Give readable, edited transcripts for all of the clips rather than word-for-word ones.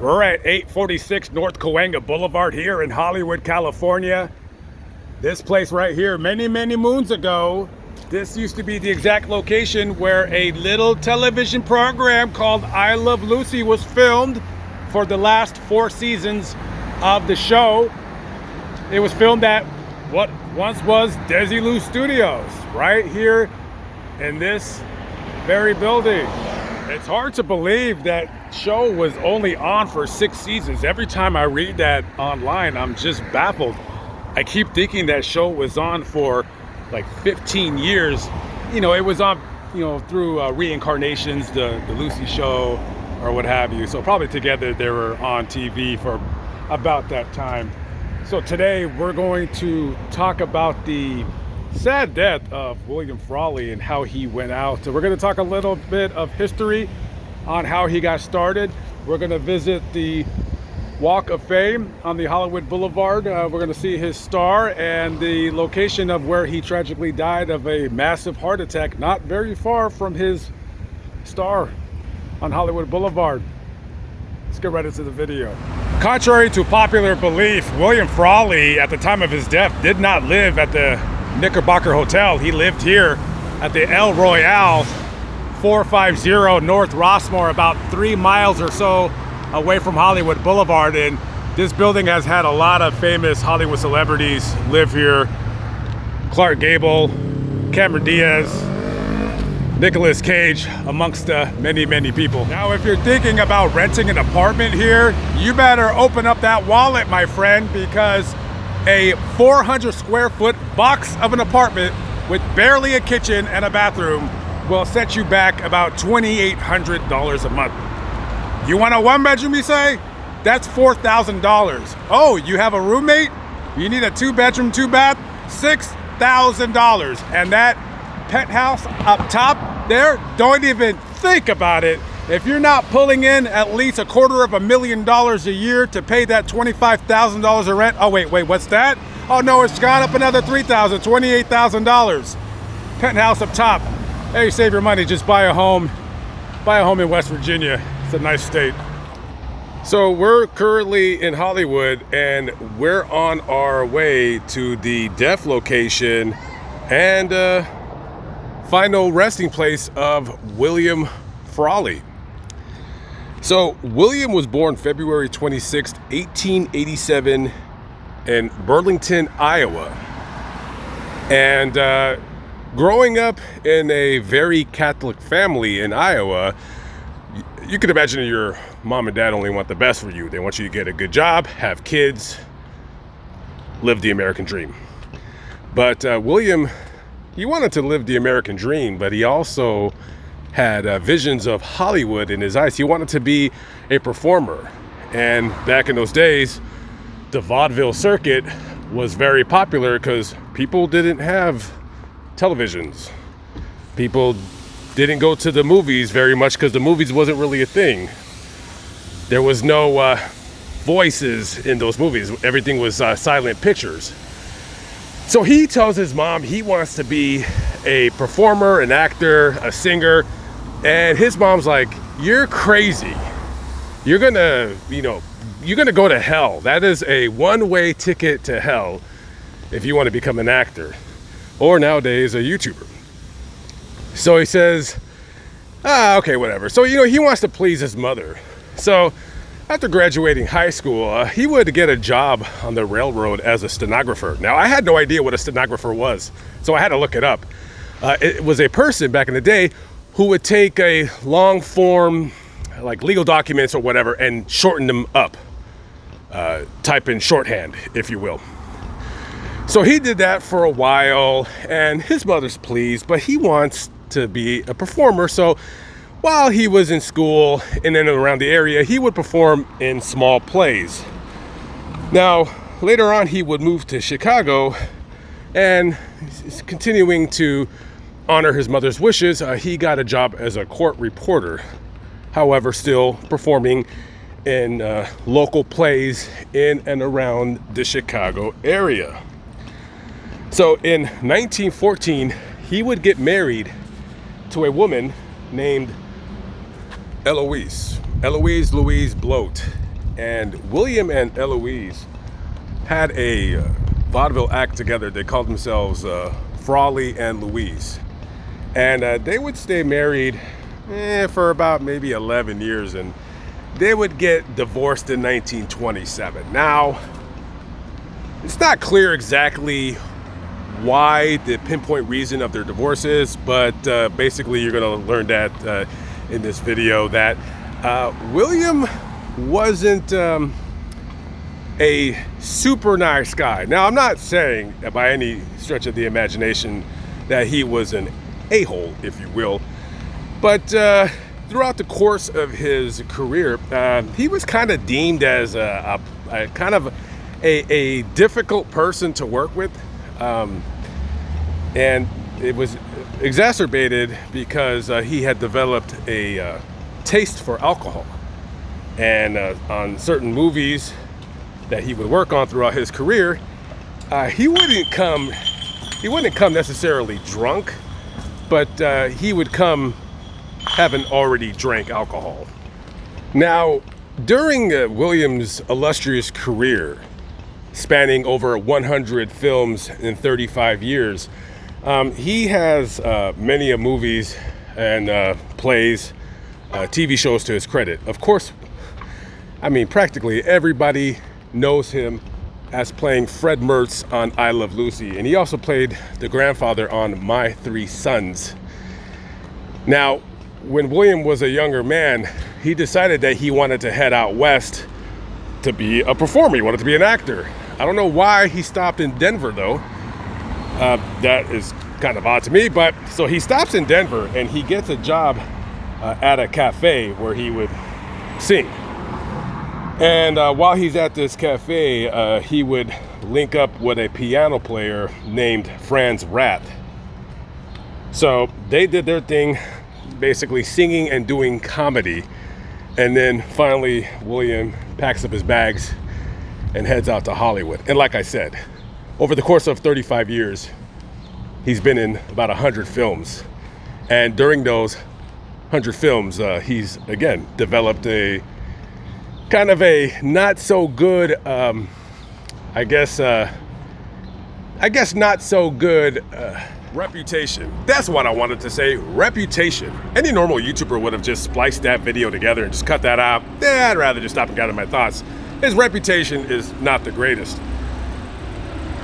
We're at 846 North Cahuenga Boulevard here in Hollywood, California. This place right here, many moons ago, this used to be the exact location where a little television program called I Love Lucy was filmed for the last 4 seasons of the show. It was filmed at what once was Desilu Studios, right here in this very building. It's hard to believe that show was only on for 6 seasons. Every time I read that online, I'm just baffled. I keep thinking that show was on for like 15 years. You know, it was on, you know, through reincarnations, the Lucy show or what have you. So probably together they were on TV for about that time. So today we're going to talk about the sad death of William Frawley and how he went out. So we're going to talk a little bit of history on how he got started. We're going to visit the Walk of Fame on the Hollywood Boulevard. We're going to see his star and the location of where he tragically died of a massive heart attack not very far from his star on Hollywood Boulevard. Let's get right into the video. Contrary to popular belief, William Frawley at the time of his death did not live at the Knickerbocker Hotel. He lived here at the El Royale, 450 North Rossmore, about 3 miles or so away from Hollywood Boulevard. And this building has had a lot of famous Hollywood celebrities live here. Clark Gable, Cameron Diaz, Nicolas Cage, amongst many people. Now, if you're thinking about renting an apartment here, you better open up that wallet, my friend, because a 400 square foot box of an apartment with barely a kitchen and a bathroom will set you back about $2,800 a month. You want a 1-bedroom, you say? That's $4,000. Oh, you have a roommate? You need a 2-bedroom, 2-bath? $6,000. And that penthouse up top there, don't even think about it. If you're not pulling in at least $250,000 a year to pay that $25,000 of rent. Oh, wait, what's that? Oh no, it's gone up another $3,000, $28,000. Penthouse up top. Hey, save your money, just buy a home. Buy a home in West Virginia. It's a nice state. So we're currently in Hollywood and we're on our way to the death location and final resting place of William Frawley. So William was born February 26, 1887 in Burlington, Iowa. And growing up in a very Catholic family in Iowa, you can imagine your mom and dad only want the best for you. They want you to get a good job, have kids, live the American dream. But William, he wanted to live the American dream, but he also had visions of Hollywood in his eyes. He wanted to be a performer. And back in those days, the vaudeville circuit was very popular because people didn't have televisions. People didn't go to the movies very much because the movies wasn't really a thing. There was no voices in those movies. Everything was silent pictures. So he tells his mom he wants to be a performer, an actor, a singer. And his mom's like, you're crazy. You're gonna go to hell. That is a one-way ticket to hell if you want to become an actor. Or nowadays, a YouTuber. So he says, okay, whatever. So, he wants to please his mother. So after graduating high school, he would get a job on the railroad as a stenographer. Now, I had no idea what a stenographer was, so I had to look it up. It was a person back in the day who would take a long form, like legal documents or whatever, and shorten them up. Type in shorthand, if you will. So he did that for a while, and his mother's pleased, but he wants to be a performer. So while he was in school and then around the area, he would perform in small plays. Now, later on, he would move to Chicago, and he's continuing to honor his mother's wishes. He got a job as a court reporter, however, still performing in local plays in and around the Chicago area. So in 1914, he would get married to a woman named Eloise Louise Bloat. And William and Eloise had a vaudeville act together. They called themselves Frawley and Louise. And they would stay married for about maybe 11 years, and they would get divorced in 1927. Now, it's not clear exactly why the pinpoint reason of their divorce is, but basically you're going to learn that in this video, that William wasn't a super nice guy. Now, I'm not saying that by any stretch of the imagination that he was an a-hole, if you will, but throughout the course of his career, he was kind of deemed as a kind of a difficult person to work with, and it was exacerbated because he had developed a taste for alcohol. And on certain movies that he would work on throughout his career, he wouldn't come necessarily drunk, but he would come having already drank alcohol. Now, during William's illustrious career, spanning over 100 films in 35 years, he has many movies and plays, TV shows to his credit. Of course, I mean, practically everybody knows him as playing Fred Mertz on I Love Lucy, and he also played the grandfather on My Three Sons. Now, when William was a younger man, he decided that he wanted to head out west to be a performer. He wanted to be an actor. I don't know why he stopped in Denver, though. That is kind of odd to me, but so he stops in Denver and he gets a job at a cafe where he would sing. And while he's at this cafe, he would link up with a piano player named Franz Rath. So they did their thing, basically singing and doing comedy. And then finally, William packs up his bags and heads out to Hollywood. And like I said, over the course of 35 years, he's been in about 100 films. And during those 100 films, he's, again, developed a kind of a not so good, I guess not so good reputation. That's what I wanted to say, reputation. Any normal YouTuber would have just spliced that video together and just cut that out. I'd rather just stop and gather my thoughts. His reputation is not the greatest.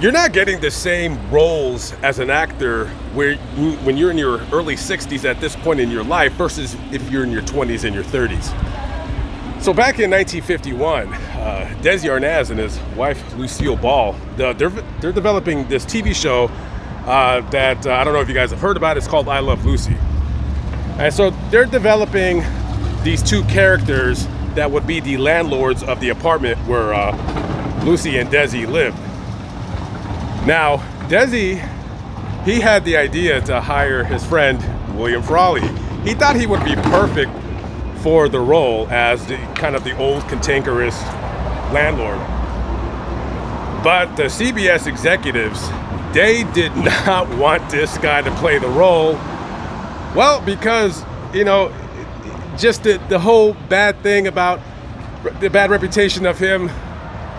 You're not getting the same roles as an actor when you're in your early 60s at this point in your life versus if you're in your 20s and your 30s. So back in 1951, Desi Arnaz and his wife Lucille Ball, they're developing this TV show that I don't know if you guys have heard about. It's called I Love Lucy. And so they're developing these two characters that would be the landlords of the apartment where Lucy and Desi lived. Now, Desi, he had the idea to hire his friend William Frawley. He thought he would be perfect for the role as the kind of the old cantankerous landlord. But the CBS executives, they did not want this guy to play the role. Well, because, you know, just the whole bad thing about the bad reputation of him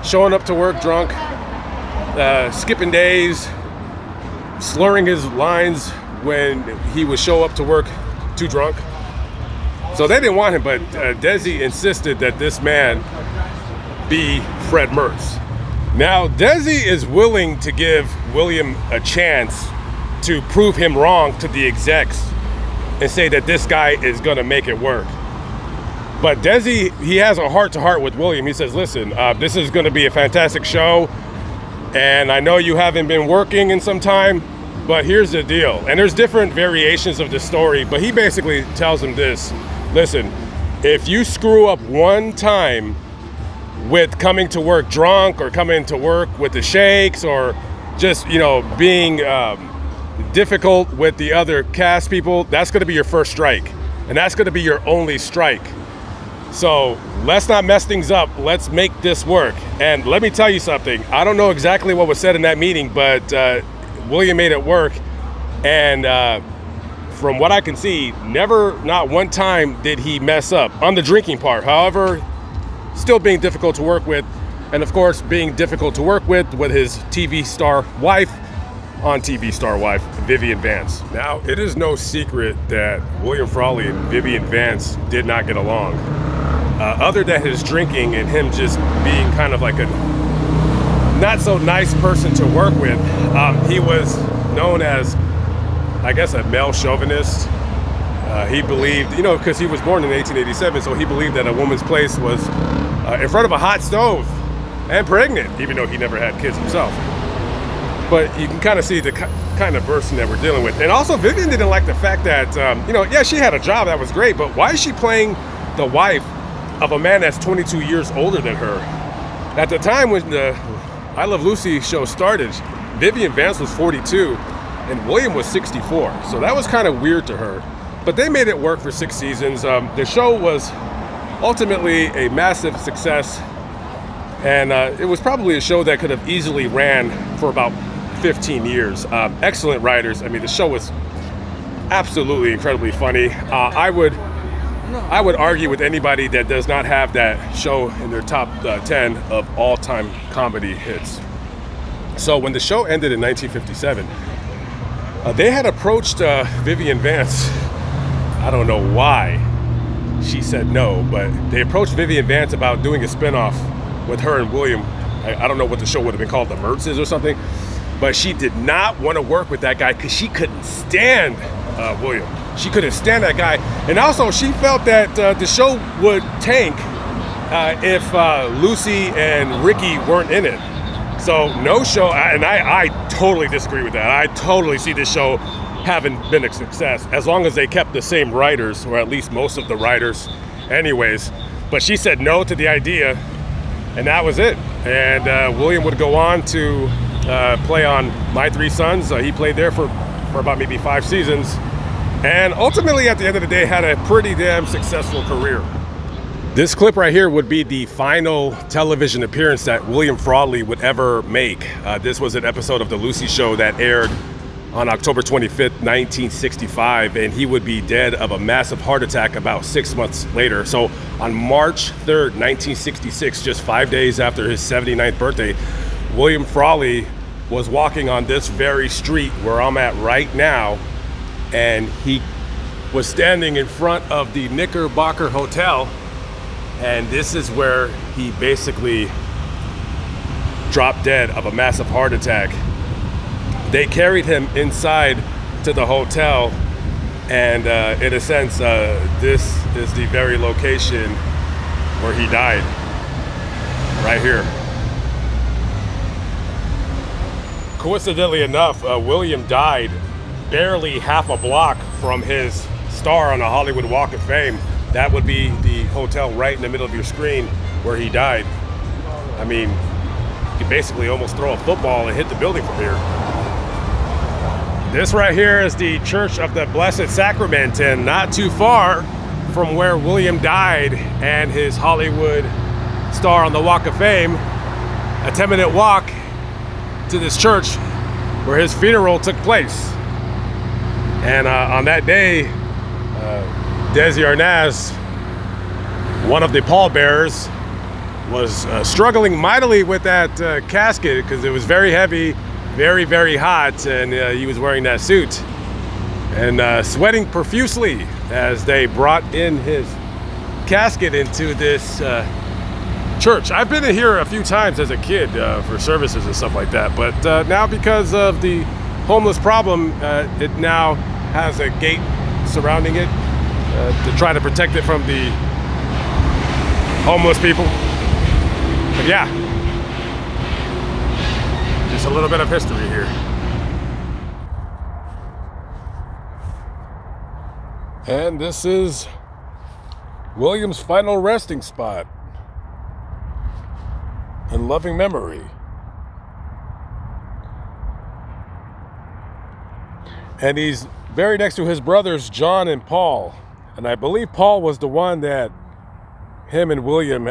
showing up to work drunk, skipping days, slurring his lines when he would show up to work too drunk. So they didn't want him, but Desi insisted that this man be Fred Mertz. Now, Desi is willing to give William a chance to prove him wrong to the execs and say that this guy is going to make it work. But Desi, he has a heart-to-heart with William. He says, listen, this is going to be a fantastic show, and I know you haven't been working in some time, but here's the deal. And there's different variations of the story, but he basically tells him this. Listen, if you screw up one time with coming to work drunk or coming to work with the shakes or just, you know, being difficult with the other cast people, that's going to be your first strike. And that's going to be your only strike. So let's not mess things up. Let's make this work. And let me tell you something. I don't know exactly what was said in that meeting, but William made it work. And from what I can see, not one time did he mess up on the drinking part. However, still being difficult to work with, and of course being difficult to work with his TV star wife, on TV star wife, Vivian Vance. Now, it is no secret that William Frawley and Vivian Vance did not get along. Other than his drinking and him just being kind of like a not so nice person to work with, he was known as, I guess, a male chauvinist. He believed, because he was born in 1887, so he believed that a woman's place was in front of a hot stove and pregnant, even though he never had kids himself. But you can kind of see the kind of person that we're dealing with. And also, Vivian didn't like the fact that, yeah, she had a job, that was great, but why is she playing the wife of a man that's 22 years older than her? At the time when the I Love Lucy show started, Vivian Vance was 42 and William was 64. So that was kind of weird to her. But they made it work for 6 seasons. The show was ultimately a massive success. And it was probably a show that could have easily ran for about 15 years. Excellent writers. I mean, the show was absolutely incredibly funny. I would argue with anybody that does not have that show in their top 10 of all-time comedy hits. So when the show ended in 1957, they had approached Vivian Vance. I don't know why she said no, but they approached Vivian Vance about doing a spinoff with her and William. I don't know what the show would have been called, the Mertz's or something. But she did not want to work with that guy because she couldn't stand William. She couldn't stand that guy. And also, she felt that the show would tank if Lucy and Ricky weren't in it. So no show, and I totally disagree with that. I totally see this show having been a success as long as they kept the same writers, or at least most of the writers anyways. But she said no to the idea, and that was it. And William would go on to play on My Three Sons. He played there for about maybe 5 seasons, and ultimately at the end of the day had a pretty damn successful career. This clip right here would be the final television appearance that William Frawley would ever make. This was an episode of The Lucy Show that aired on October 25th, 1965, and he would be dead of a massive heart attack about 6 months later. So on March 3rd, 1966, just 5 days after his 79th birthday, William Frawley was walking on this very street where I'm at right now, and he was standing in front of the Knickerbocker Hotel, and this is where he basically dropped dead of a massive heart attack. They carried him inside to the hotel, and in a sense, this is the very location where he died, right here. Coincidentally enough, William died barely half a block from his star on the Hollywood Walk of Fame. That would be the hotel right in the middle of your screen where he died. I mean, you could basically almost throw a football and hit the building from here. This right here is the Church of the Blessed Sacrament, and not too far from where William died and his Hollywood star on the Walk of Fame, a 10-minute walk to this church where his funeral took place. And on that day, Desi Arnaz, one of the pallbearers, was struggling mightily with that casket because it was very heavy, very, very hot, and he was wearing that suit and sweating profusely as they brought in his casket into this church. I've been in here a few times as a kid for services and stuff like that, but now because of the homeless problem, it now has a gate surrounding it to try to protect it from the homeless people. But yeah, just a little bit of history here. And this is William's final resting spot in loving memory. And he's buried next to his brothers, John and Paul. And I believe Paul was the one that him and William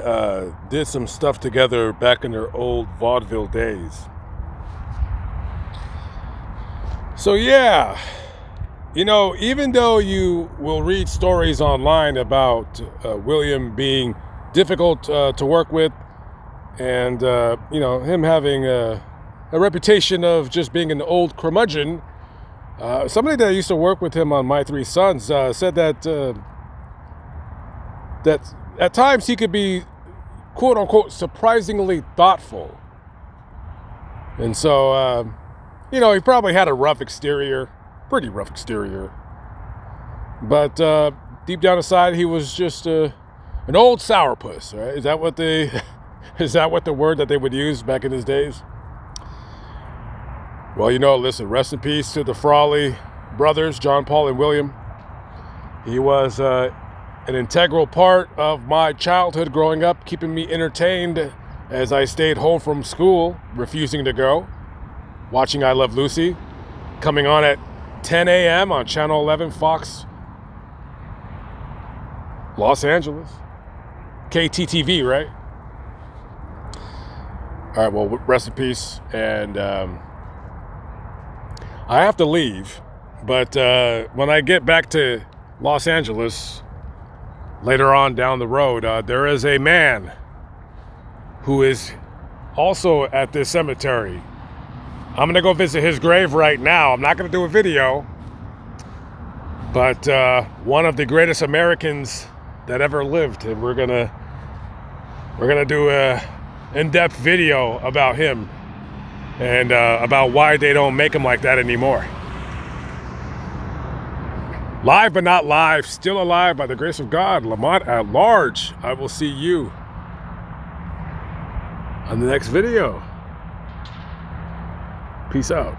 did some stuff together back in their old vaudeville days. So yeah, you know, even though you will read stories online about William being difficult to work with, and you know, him having a reputation of just being an old curmudgeon. Somebody that used to work with him on My Three Sons said that that at times he could be, quote unquote, surprisingly thoughtful. And so, you know, he probably had a rough exterior, pretty rough exterior. But deep down inside, he was just an old sourpuss, right? Is that what is that what the word that they would use back in his days? Well, you know, listen, rest in peace to the Frawley brothers, John, Paul, and William. He was an integral part of my childhood growing up, keeping me entertained as I stayed home from school, refusing to go, watching I Love Lucy, coming on at 10 a.m. on Channel 11 Fox, Los Angeles. KTTV, right? All right, well, rest in peace. And I have to leave, but when I get back to Los Angeles later on down the road, there is a man who is also at this cemetery. I'm gonna go visit his grave right now. I'm not gonna do a video, but one of the greatest Americans that ever lived, and we're gonna do a in-depth video about him and about why they don't make him like that anymore. Live but not live, still alive by the grace of God. Lamont at large. I will see you on the next video. Peace out.